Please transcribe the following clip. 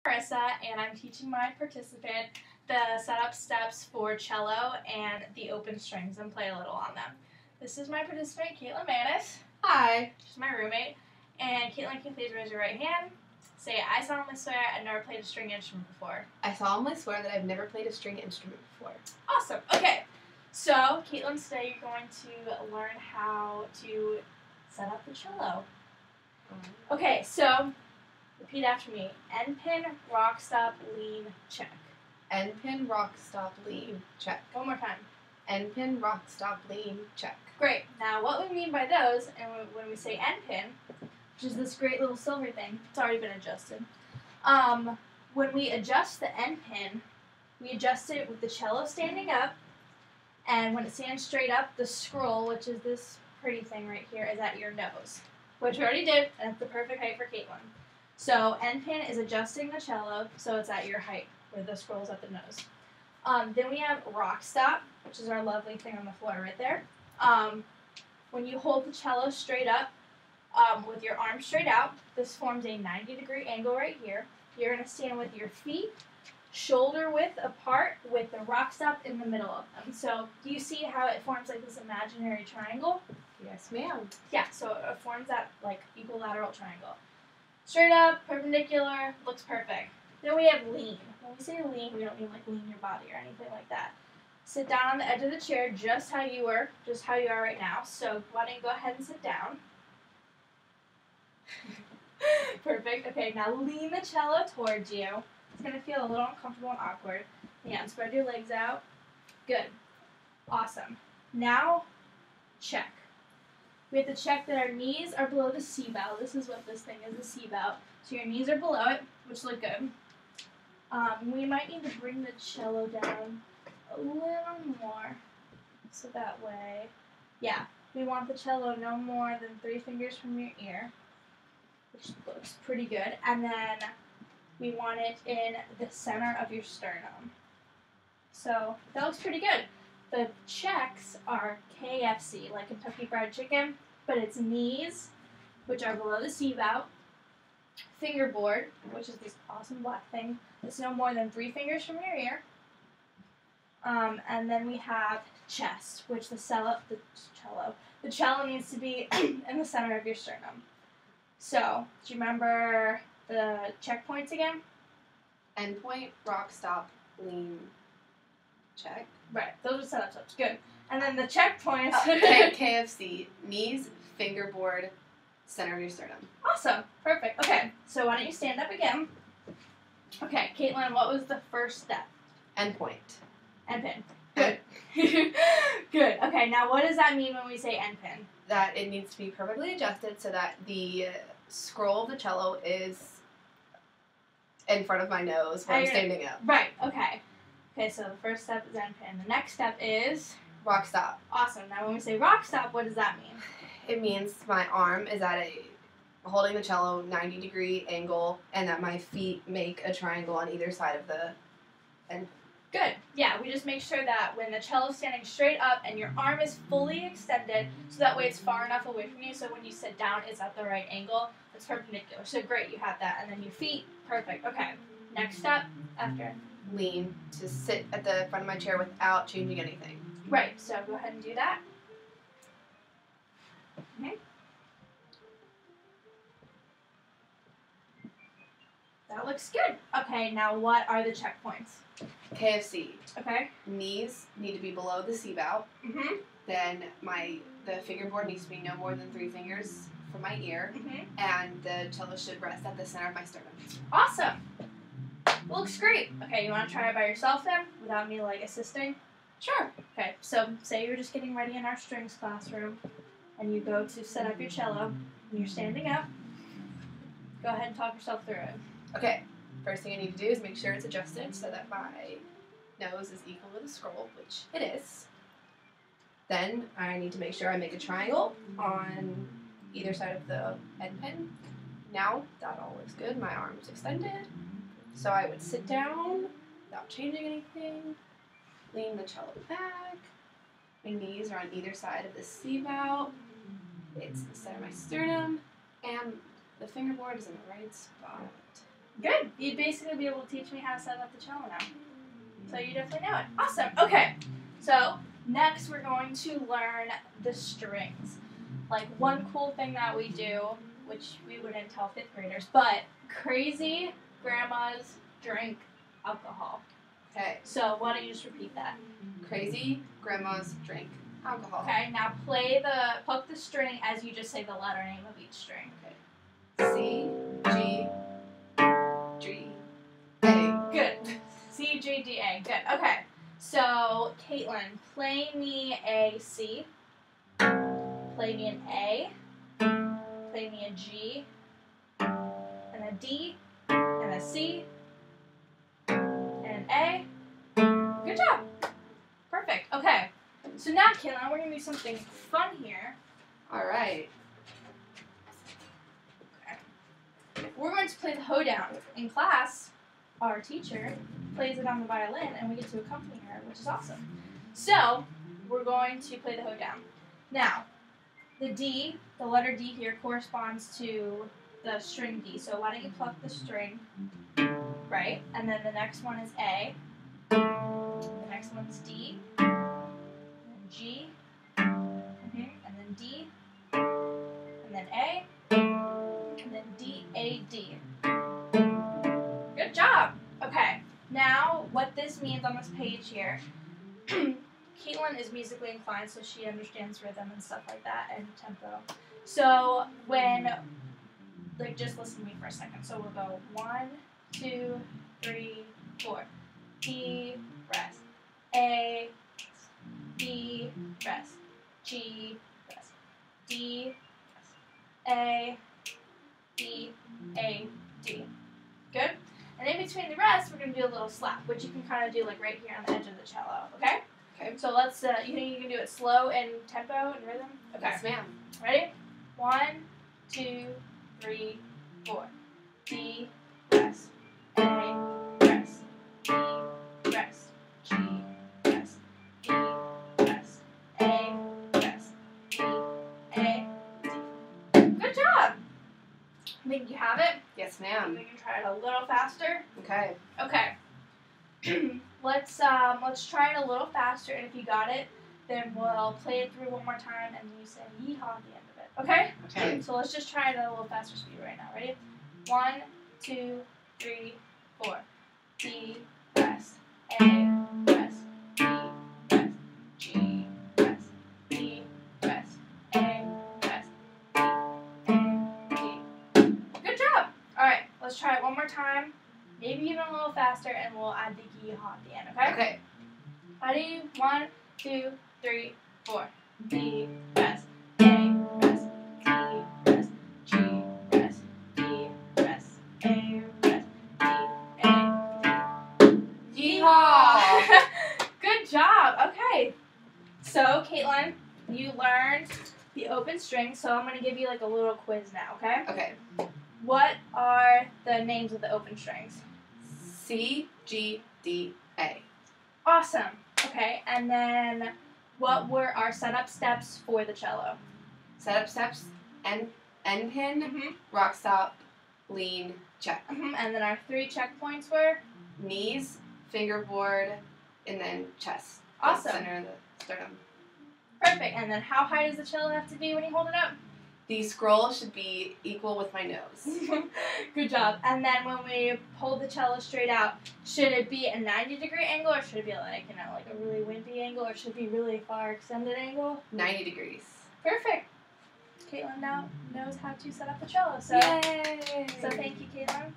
Marissa, and I'm teaching my participant the setup steps for cello and the open strings and play a little on them. This is my participant, Caitlin Manis. Hi. She's my roommate. And Caitlin, can you please raise your right hand? Say, I solemnly swear I've never played a string instrument before. I solemnly swear that I've never played a string instrument before. Awesome. Okay. So, Caitlin, today you're going to learn how to set up the cello. Okay, so repeat after me. End pin, rock, stop, lean, check. End pin, rock, stop, lean, check. One more time. End pin, rock, stop, lean, check. Great. Now, what we mean by those, and when we say end pin, which is this great little silver thing, it's already been adjusted. When we adjust the end pin, we adjust it with the cello standing up, and when it stands straight up, the scroll, which is this pretty thing right here, is at your nose, which we already did, and it's the perfect height for Caitlin. So end pin is adjusting the cello so it's at your height, where the scroll's at the nose. Then we have rock stop, which is our lovely thing on the floor right there. When you hold the cello straight up with your arms straight out, this forms a 90-degree angle right here. You're going to stand with your feet shoulder width apart with the rock stop in the middle of them. So do you see how it forms like this imaginary triangle? Yes, ma'am. Yeah, so it forms that like equilateral triangle. Straight up, perpendicular, looks perfect. Then we have lean. When we say lean, we don't mean like lean your body or anything like that. Sit down on the edge of the chair just how you are right now. So why don't you go ahead and sit down. Perfect. Okay, now lean the cello towards you. It's going to feel a little uncomfortable and awkward. Yeah, and spread your legs out. Good. Awesome. Now, check. We have to check that our knees are below the C-bow. This is what this thing is, the C-bow. So your knees are below it, which look good. We might need to bring the cello down a little more. So that way, yeah, we want the cello no more than 3 fingers from your ear, which looks pretty good. And then we want it in the center of your sternum. So that looks pretty good. The checks are KFC, like Kentucky Fried Chicken, but it's knees, which are below the C-bow, fingerboard, which is this awesome black thing that's no more than 3 fingers from your ear, and then we have chest, which the cello needs to be in the center of your sternum. So, do you remember the checkpoints again? End point, rock, stop, lean, check. Right, those are setup steps. Good. And then the checkpoints. KFC, knees, fingerboard, center of your sternum. Awesome. Perfect. Okay, so why don't you stand up again? Okay, Caitlin, what was the first step? End point. End pin. Good. Good. Okay, now what does that mean when we say end pin? That it needs to be perfectly adjusted so that the scroll of the cello is in front of my nose when I'm standing up. Right, okay. Okay, so the first step is end pin. The next step is? Rock stop. Awesome. Now when we say rock stop, what does that mean? It means my arm is at holding the cello 90-degree angle and that my feet make a triangle on either side of the end. Good. Yeah, we just make sure that when the cello is standing straight up and your arm is fully extended, so that way it's far enough away from you, so when you sit down, it's at the right angle. It's perpendicular. So great, you have that. And then your feet, perfect. Okay. Next step after. Lean to sit at the front of my chair without changing anything. Right. So go ahead and do that. Okay. That looks good. Okay, now what are the checkpoints? KFC. Okay. Knees need to be below the C-bow. Mm-hmm. Then the fingerboard needs to be no more than 3 fingers from my ear. Mm-hmm. And the cello should rest at the center of my sternum. Awesome. Looks great. Okay, you want to try it by yourself then, without me like assisting? Sure. Okay, so say you're just getting ready in our strings classroom, and you go to set up your cello, and you're standing up. Go ahead and talk yourself through it. Okay, first thing I need to do is make sure it's adjusted so that my nose is equal to the scroll, which it is. Then I need to make sure I make a triangle on either side of the end pin. Now that all looks good, my arm's extended. So I would sit down without changing anything, lean the cello back. My knees are on either side of the C-bow. It's the center of my sternum, and the fingerboard is in the right spot. Good. You'd basically be able to teach me how to set up the cello now. So you definitely know it. Awesome. Okay. So next we're going to learn the strings. Like one cool thing that we do, which we wouldn't tell 5th graders, but crazy grandmas drink alcohol. Okay. So why don't you just repeat that? Crazy grandmas drink alcohol. Okay. Now pluck the string as you just say the letter name of each string. C, G, G, A. Good. C, G, D, A. Good. Okay. So, Caitlin, play me a C. Play me an A. Play me a G. And a D. And a C. And an A. Good job. Perfect. Okay. So now, Caitlin, we're going to do something fun here. All right. We're going to play the hoedown. In class, our teacher plays it on the violin, and we get to accompany her, which is awesome. So, we're going to play the hoedown. Now, the D, the letter D here, corresponds to the string D. So why don't you pluck the string, right? And then the next one is A. The next one's D. And G. And then D. And then A. And then D, A, D. Good job. Okay. Now, what this means on this page here, Caitlin is musically inclined, so she understands rhythm and stuff like that, and tempo. So when, just listen to me for a second. So we'll go 1, 2, 3, 4. D, rest. A, B, rest. G, rest. D, rest. A, B, A, D. Good? And in between the rest, we're going to do a little slap, which you can kind of do like right here on the edge of the cello, okay? Okay. So let's, you think you can do it slow and tempo and rhythm? Okay. Yes, ma'am. Ready? 1, 2, 3, 4. D, rest. A, rest. B, rest. G, rest. D, rest. A, rest. B, A, D. Good job! I think you have it. Yes, ma'am. We can try it a little faster. Okay. Okay. Let's try it a little faster, and if you got it, then we'll play it through one more time, and you say yeehaw at the end of it. Okay? Okay. So let's just try it at a little faster speed right now. Ready? 1, 2, 3, 4. D, rest. A, rest. B, rest. G, rest. B, rest. A, rest. B, A, D. Good job. All right. Let's try it one more time. Maybe even a little faster, and we'll add the yeehaw at the end. Okay? Okay. Ready? 1, 2, 3, 4. D, rest. A, rest. D, rest. G, rest. D, rest. A, rest. D, A, D. Yeehaw! Good job. Okay. So, Caitlin, you learned the open string, so I'm going to give you like a little quiz now, okay? Okay. What are the names of the open strings? C, G, D, A. Awesome. Okay, and then what were our setup steps for the cello? Setup steps, end pin, Mm-hmm. rock stop, lean, check. Mm-hmm. And then our 3 checkpoints were? Knees, fingerboard, and then chest. Awesome. The center of the sternum. Perfect. And then how high does the cello have to be when you hold it up? The scroll should be equal with my nose. Good job. And then when we hold the cello straight out, should it be a 90-degree angle, or should it be like, like a really wimpy angle, or should it be really far extended angle? 90 degrees. Perfect. Caitlin now knows how to set up the cello. So, Yay! so thank you, Caitlin.